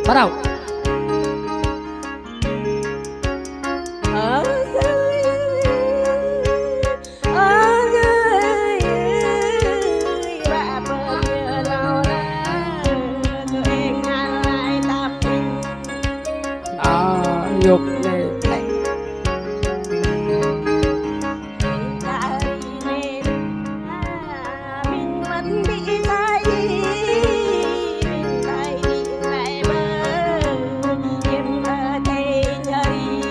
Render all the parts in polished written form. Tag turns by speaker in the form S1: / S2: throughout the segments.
S1: bắt đầu. Dục lên thành
S2: mình vẫn bị sai đi, mình phải đi lại bờ em ở đây nhờ đi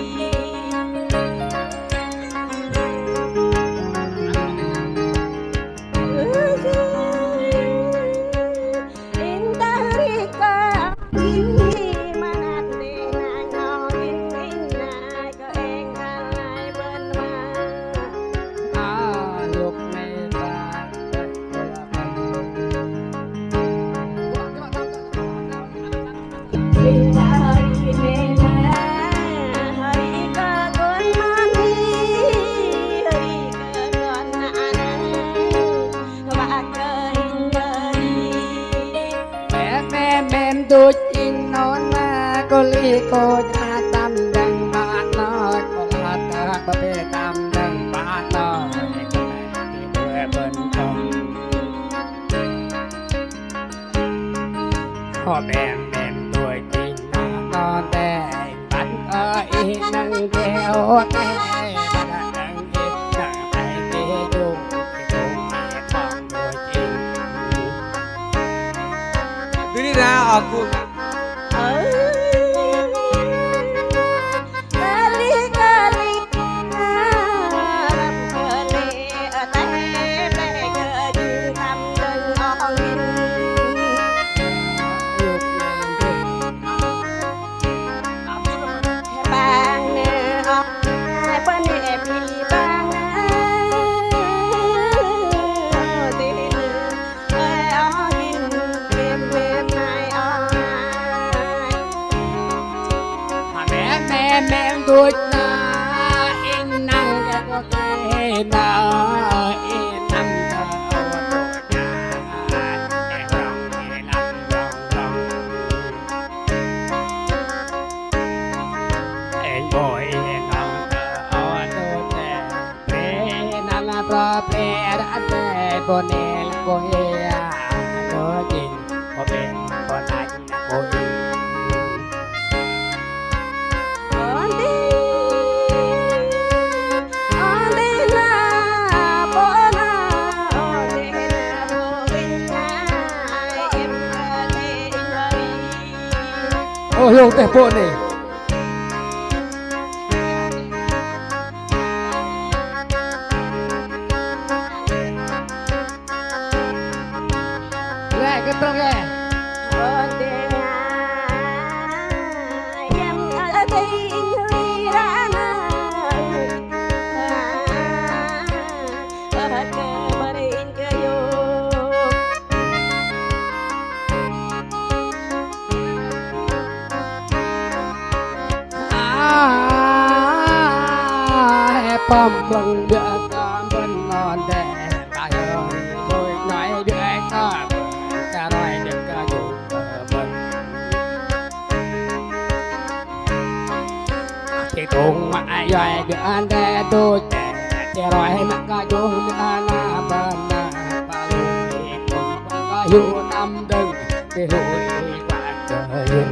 S2: Intarika ini mana tenang
S1: dục lên ra mem tu chin non ma cô li cô cha tam đằng ba nó cô la ta có thể tam đằng ba nó để bên trong họ mem tuổi chin nó để bắt ơi nâng kéo để
S3: Ini dah aku.
S2: Kali-kali harap kali teh ke tam đừng ongin bang nè hai bên em đi bang
S1: mem tuột na in năng cái có cái na in năng thơ tuột na em rong em nằm rong em bồi em nong thơ tuột na nằm pro pe đã te con nè con hea có nhìn có bên con anh có oh yung tepo ni le cái trong nghe
S2: em ở đây người ra
S1: pom plong đưa con bên non để ta ơi rồi nói đưa ta ta nói được cả dù bên thì tung mãi rồi đưa anh để tôi để rồi mặc cả dù đưa na bên ba lu thì cũng có dù năm đừng cái hụi bạc trời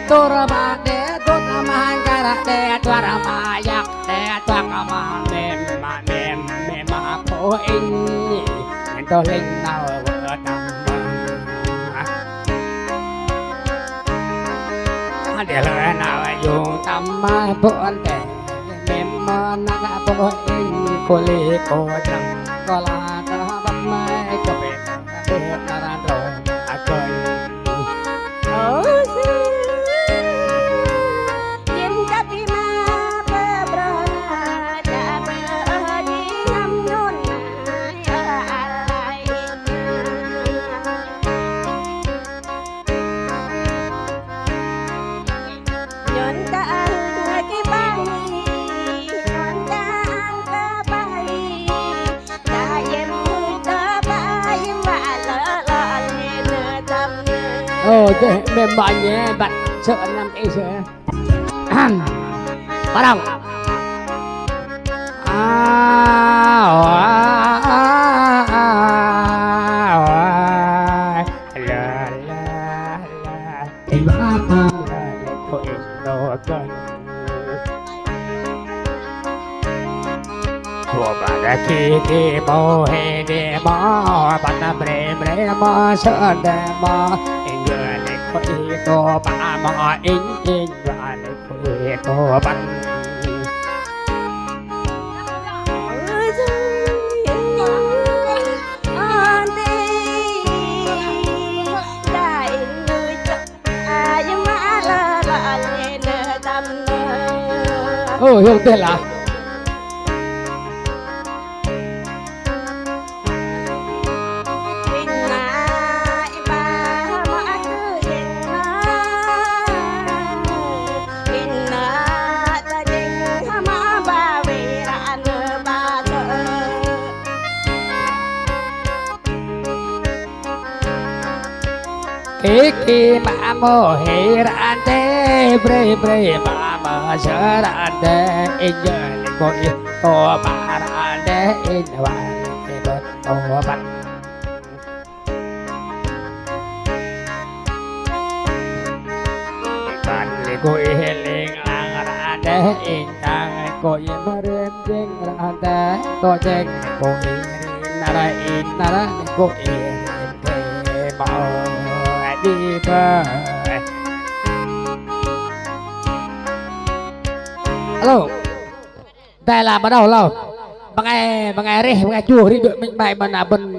S1: Tora ba de tora ma gara de tora ma yak de tora ma mem ma po in nên to linh nào vợ tầm để lời nào dùng tâm ma buồn để mem ma na po in cô li cô chẳng có là ta bắt mai có biết thế mềm mại nhé bạn sợ làm cái sợ bắt đầu Kiki mo he de mo bata bre bre mo sợ de mo người này có ý tô ba mo in in và này có ý tô bắt Hương tên là Kiki mamo hirante bre bre mama sarante injal ko ito parante inwan ibet obat Ikan ko ihiling ang rante intang ko imarem jeng rante to jeng ko irin nara ko irin te mau đi bờ alo đây là bắt đầu lâu bằng ngày rê bằng ngày chùa đi đội mình bài mà là bên